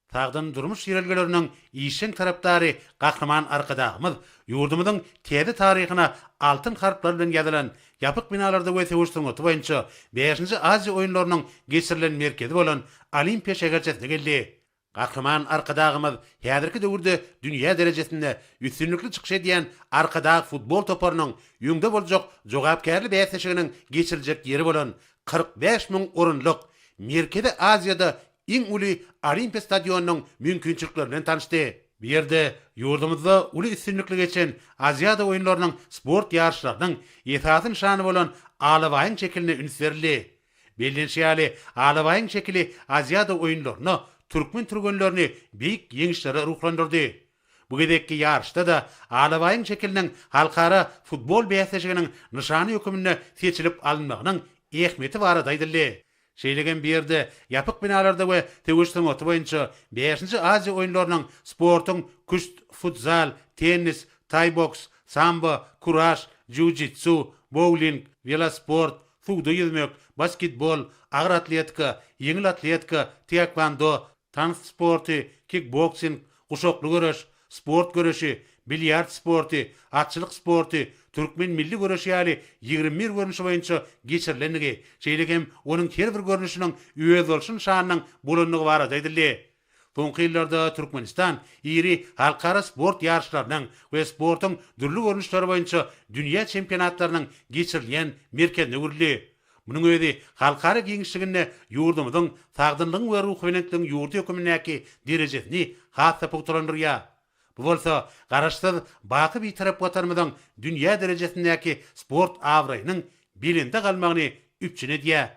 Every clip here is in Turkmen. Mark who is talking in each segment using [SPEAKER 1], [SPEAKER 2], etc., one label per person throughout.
[SPEAKER 1] Tağdan durmuş ýerelgeleriniň işin tarapdary gahryman arkadagymyz ýurdumyzyň täze taryhyna altyn harplar bilen ýazylan ýapyk binalarda we sewuşturmagy boýunça 5-nji Aziýa oýunlarynyň geçirilen merkezi bolan Olimpiýa şäherçesine geldi. Gahryman arkadagymyz häzirki döwürde dünýä derejesinde üstünlükli çykyş edýän arkadag futbol toparynyň ýüňde boljak jogapkärli bäsleşiginiň geçiriljek ýeri bolan 45 000 orunluk Merkezi Aziýada iň uly Olimpiya stadionunyň mümkinçilikleri bilen tanışdy. Bu ýerde ýurdumyzda uly üstünlükli geçen Aziýada oýunlarynyň sport ýarşlarynyň esasy şany bolan alawaýyň şekiline üns berildi. Bellenşýäli alawaýyň şekili Aziýada oýunlaryny türkmen türgenlerini beýik ýeňişlere ruhlandyrdy. Bu gedekki ýarşda da alawaýyň şekiliniň halkara futbol bäsleşiginiň nyşany hökümine seçilip alınmagynyň ähmeti barada aýdyldy. Şeýlegen bir ýerde ýapyk binalarda we tewüşdirmegi boýunça 5-nji Aziýa oýunlarynyň sportyň küst, futsal, tennis, thai boks, samba, kuraş, jiu-jitsu, bowling, velosport, suwda ýüzmek, basketbol, agyr atletika, ýeňil atletika, taekwondo, tans sporty, kickboxing, guşokly görüş, sport görüşi, bilyard sporty, atçylyk sporty, türkmen milli görüşi ýaly 21 görnüşi boýunça geçirilenligi, şeýlegem onuň her bir görnüşiniň üýe bolşun şanynyň bulanlygy barada aýdyldy. Soňky ýyllarda Türkmenistan iri halkara sport ýarşlarynyň we sportyň dürli görnüşleri boýunça dünýä çempionatlarynyň geçirilýän merkezine gürli. Munyň özi halkara giňişligine ýurdumyzyň sagdynlygyň we ruhwenetligiň ýurdu hökümindäki derejesini hassa pogtalandyrýar. Bu bolsa garaşsyz baky bir tarap watanmyzyň dünýä derejesindäki sport awraýynyň bilinde galmagyny üpçün edýär.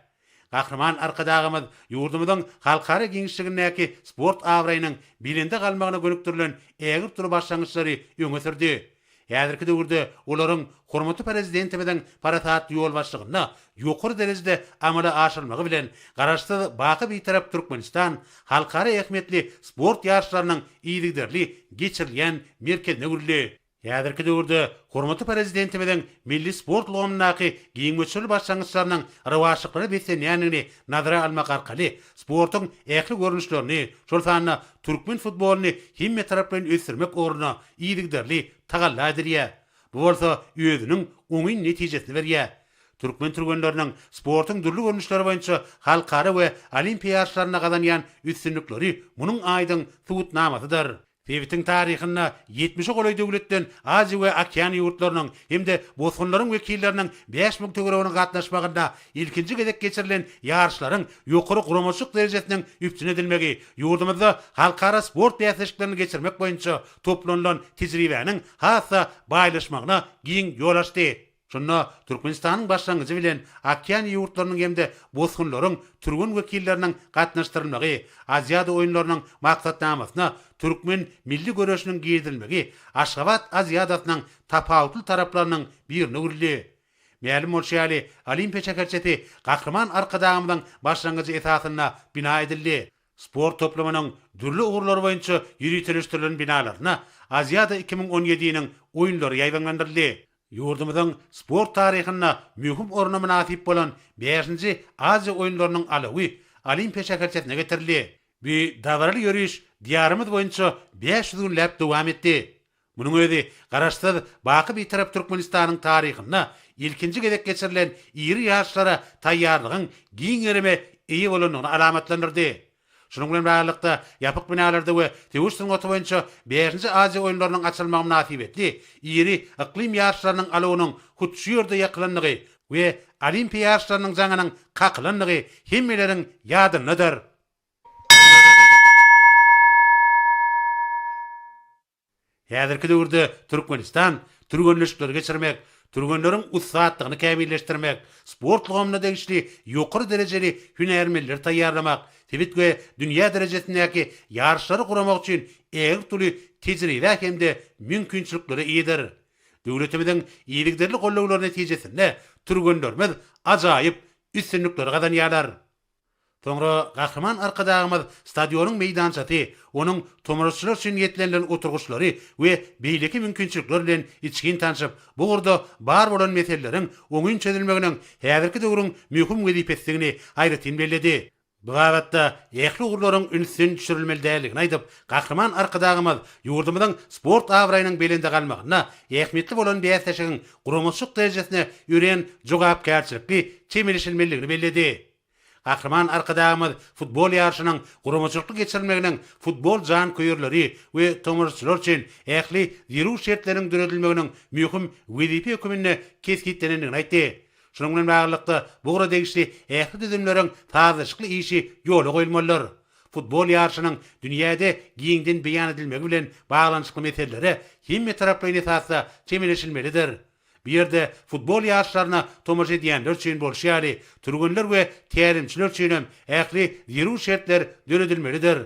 [SPEAKER 1] Gahryman arkadagymyz ýurdumyzyň halkara giňişligindäki sport awraýynyň bilinde galmagyna gönükdirilen ägir tury başlangyçlary öňe sürdi. Häzirki döwürde olaryň hormaty prezidenti bilen parasat ýol başlygyna ýokary derejede amala aşyrmagy bilen garaşsyz baky bir tarap Türkmenistan halkara ähmetli sport ýarşlarynyň iýligderli geçirilýän merkezine gürli. Häzirki döwürde hormaty prezidenti bilen milli sport logymyndaky giňmeçili başlangyçlarynyň rawaşlyklary besenýänini nazara almak arkaly sportyň ähli görnüşlerini, şol sanyna türkmen futboluny himme tarapdan ösürmek oruna iýligderli tagalla edýär. Bu bolsa özüniň oňy netijesini berýär. Türkmen türgenleriniň sportyň dürli görnüşleri boýunça halkara we olimpiýa ýarşlaryna gazanýan üstünlükleri munyň aýdyň subutnamasydyr. Fewitin taryhyna 70 goly döwletden Aziýa we Okean ýurtlarynyň hemde bozgunlaryň wekilleriniň 5000 töweregine gatnaşmagynda ilkinji gezek geçirilen ýarşlaryň ýokary guramaçyk derejesiniň üpçün edilmegi ýurdumyzda halkara sport bäsleşiklerini geçirmek boýunça toplanylan tejribäniň hassa baýlaşmagyna giň ýol açdy. Şonda Türkmenistanyň başlangyjy bilen Okean ýurtlarynyň hemde bozgunlaryň türgen wekilleriniň gatnaşdyrylmagy, Aziýada oýunlarynyň maksatnamasyna türkmen milli görüşiniň giýdirilmegi Aşgabat Aziýadasynyň tapawutly taraplarynyň birine gürli. Mälim bolşaly Olimpiýa şäherçesi gahryman arkadagymyň başlangyjy esasyna bina edildi. Sport toplamynyň dürli ugurlary boýunça ýürütilişdirilen binalaryna Aziýada 2017-niň oýunlary ýaýlanlandyryldy. Ýurdumyzyň sport taryhyna mühim oruna münasip bolan 5-nji Aziýa oýunlarynyň alawy Olimpiýa şäherçesine getirildi. Bu dawarly ýörüş diýarymyz boýunça 500 gün läp dowam etdi. Munyň özi garaşsyz baky bir tarap Türkmenistanyň taryhyna ilkinji gezek geçirilen iri ýarşlara taýýarlygyň giň erime eýe bolanyny alamatlandyrdy. Şunun bilen baglanykda ýapyk binalarda we tewüşdirmegi boýunça 5-nji Aziýa oýunlarynyň açylmagy nasip etdi. Iri iklim ýarşlarynyň alawnyň hutçy ýerde ýaklanlygy we Olimpiýa ýarşlarynyň jaňynyň kaklanlygy hemmeleriň ýadyndadyr. Häzirki döwürde Türkmenistan türgenleşikleri geçirmek, türgenleriň ussatlygyny kämilleşdirmek, sport logymyna degişli ýokary derejeli hünermenler taýýarlamak, tebitge dünýä derejesindäki ýarşlary guramak üçin ägir tuly tejribe hemde mümkinçilikleri iýdir. Döwletimiziň iýligderli gollawlary netijesinde türgenlerimiz ajaýyp üstünlükleri gazanýarlar. Soňra gahryman arkadagymyz stadionyň meýdançasy, onuň tomurçylar üçin ýetilen oturguşlary we beýleki mümkinçilikler bilen içgin tanşyp, bu gurda bar bolan meseleleriň oňun çözülmeginiň häzirki döwrüň mühim wezipesini haýratyn belledi. Bu gabatda ýekli ugurlaryň ünsün düşürilmelidigini aýdyp, gahryman arkadagymyz ýurdumyzyň sport awraýynyň belinde galmagyna, ähmiýetli bolan bäsleşigiň gurumçlyk derejesine ýören jogapkärçilikli çemilişilmelidigini belledi. Gahryman arkadagymyz futbol ýarşynyň gurumçylykly geçirilmeginiň futbol jan köýürleri we tomurçylar üçin ähli ýerü şertleriň döredilmeginiň mühim wezipe hökümine kesgitlenendigini aýtdy. Şunun bilen baglanykda bu gara degişli ähli düzümleriň tazyşykly işi ýola goýulmalylar. Futbol ýarşynyň dünýäde giňden beýan edilmegi bilen baglanyşykly meselelere hemme taraplaryň esasda çemilişilmelidir. Bir ýerde futbol ýarşlaryna tomosha edýänler üçin bolşýary, türgünler we tärimçiler üçin hem ähli ýerü şertler döredilmelidir.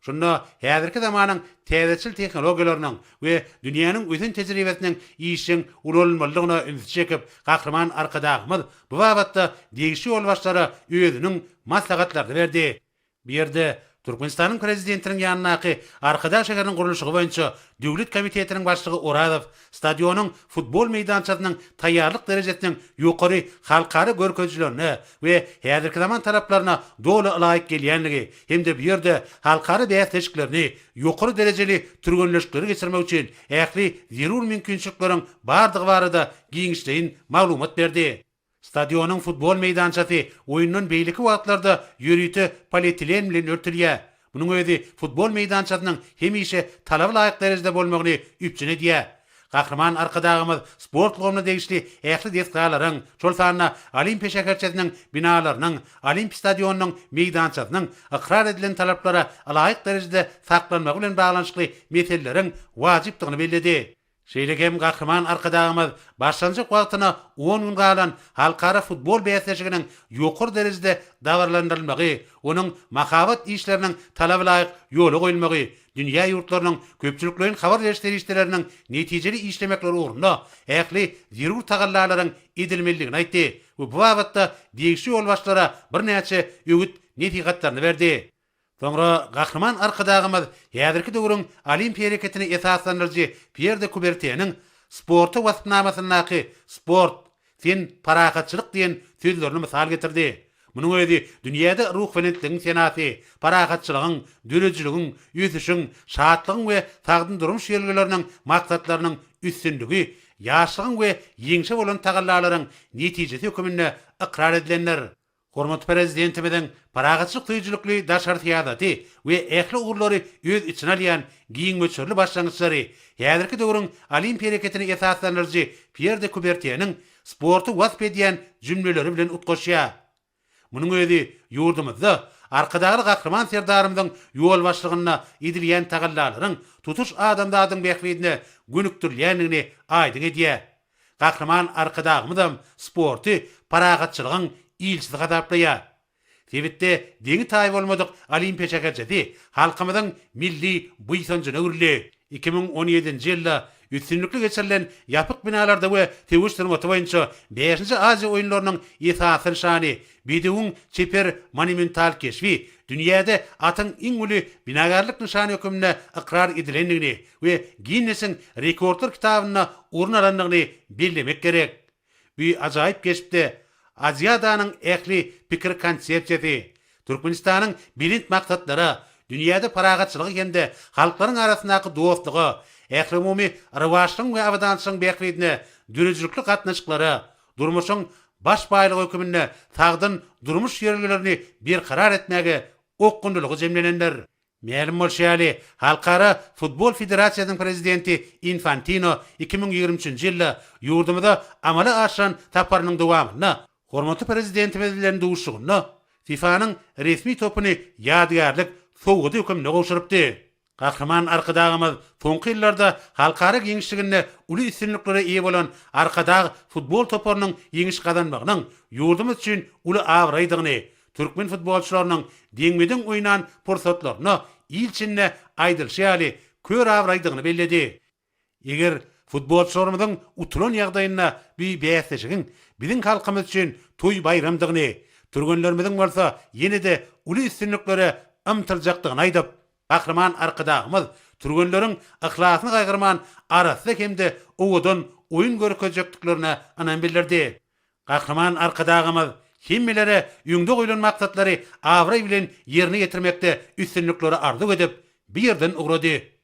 [SPEAKER 1] Şunda häzirki zamanyň täzeçil tehnologiýalarynyň we dünýäniň özüň tejribesiniň işiň ulanmalygyna üns çekip, gahryman arkadagymyz bu wagtda degişli ýolbaşlara özüniň maslahatlaryny berdi. Bir ýerde Türkmenistanyň prezidentiniň ýanynaky Arkadaş şäheriniň gurulşy boýunça döwlet komitetiniň başlygy Oradow stadionyň futbol meýdançasynyň taýýarlyk derejesiniň ýokary halkary görkezjilerini we häzirki zaman taraplaryna doly laýyk gelýänligi hemde bu ýerde halkary bäsleşiklerini ýokary derejeli türgünleşikleri geçirmek üçin ähli zerur mümkinçilikleriň bardygy barada giňişleýin maglumat berdi. Stadionyň futbol meýdançasy oýunyň beýleki wagtlarda ýörüti polietilen bilen örtülýär. Munyň özi futbol meýdançasynyň hemişe talaba laýyk derejede bolmagyny üpçün edýär. Gahryman arkadagymyz sport loguna degişli ähli destgalaryň, şol sanyna Olimpiýa şäherçesiniň binalarynyň, Olimpiýa stadionynyň meýdançasynyň ikrar edilen talaplara laýyk derejede saklanmagy bilen baglanyşykly meseleleriň wajypdygyny belledi. Şeýlekem gahryman arkadagymyz başlanjak wagtyna 10 gün galan halkara futbol bäsleşiginiň ýokary derejede dawarlandyrylmagy, onuň mahabat işleriniň talaba laýyk ýola goýulmagy, dünýä ýurtlarynyň köpçülikleriň habar berişleri işleriniň netijeli işlemekleri ugrunda ähli zerur tagallalaryň edilmelidigini aýtdy. Bu wagtda degişli ýolbaşlara bir näçe öwüt netihatlaryny berdi. Soňra gahryman arkadagymyz häzirki döwrüň olimpiýa hereketini esaslandyrjy Pierre de Coubertin'in sporta wasfnamasynaky sport, sen parahatçylyk diýen sözlerini misal getirdi. Munyň özi dünýäde ruh fenetligiň senasy, parahatçylygyň, döredijiligiň, ýüzüşiň, şatlygyň we sagdyn durmuş ýerleriniň maksatlarynyň üstünligi, ýaşlygyň we ýeňşe bolan tagallalaryň netijesi hökümine ikrar edilenler. Hormat prezidentimiň paragatçylyk tüýjülükli daşartyýadaty we ähli ugurlary öz içine alýan giň möçürli başlangyçlary häzirki döwrüň olimpiýa hereketini esaslandyrjy Pierre de Coubertin'in sporty wasp edýän jümleleri bilen utgaşýar. Munyň özi ýurdumyzda arkadagy gahryman serdarymyzyň ýol başlygyna edilýän tagallalaryň tutuş adamdadyň bähwidine gönükdirilýänligini aýdyň edýär. Gahryman arkadagymyzam sporty paragatçylygyň ilçisi gadaplaýar. Sebitde deňi taýyp bolmadyk Olimpiýa şäherçesi halkymyzyň milli buýsanjyna öwrüli. 2017-nji ýylda üstünlükli geçirilen ýapyk binalarda we tewüşdirmeti boýunça 5-nji Aziýa oýunlarynyň esasy şany Bidiwň çeper monumental keşfi dünýäde atyň iň uly binagarlyk nişany hökümine ikrar edilendigini we Guinness'in rekordlar kitabyna urun alandygyny bilmek gerek. Bu ajaýyp keşipde Aziyadanyň ähli pikir konsepsiýasy, Türkmenistanyň bilint maksatlary, dünýäde paragatçylygy hemde halklaryň arasyndaky dostlugy, ähli umumy rywaçlygyň we awdançylygyň bähwidine dürüjlükli gatnaşyklary, durmuşyň baş baýlygy hökümine sagdyn durmuş ýerlerini berkarar etmäge okgundylygy jemlenenler. Mälim bolşýaly, Halkara Futbol Federasiýasynyň prezidenti Infantino 2023-nji ýylda ýurdumyzda amala aşan taparynyň dowamyna hormatly prezidentimiz bilen duşugyna FIFA'nyň resmi topuny ýadgarlyk sowgady hökümine goşurypdy. Gahryman arkadagymyz soňky ýyllarda halkara giňişligine uly üstünliklere eýe bolan arkadag futbol toparynyň ýeňiş gazanmagynyň ýurdumyz üçin uly awraýdygyny, türkmen futbolçylarynyň deňmeden oýnan pursatlaryny ilçinne aýdylşýaly kör awraýdygyny belledi. Eger futbolçylarymyzyň utulan ýagdaýyna bir bäsleşigiň biziň halkymyz üçin toý bayramdygyny, türgenlerimiziň bolsa ýene-de uly üstünliklere ymtyljakdygyny aýdyp, gahryman arkadagymyz türgenleriň ihlasyny gaýgyrman arasynda hemde owadan oýun görkezjekliklerine anan bildirdi. Gahryman arkadagymyz Kimmelere ýüňde goýulan maksatları awra bilen ýerine getirmekde üstünlükleri arzu edip bir ýerden ugrady.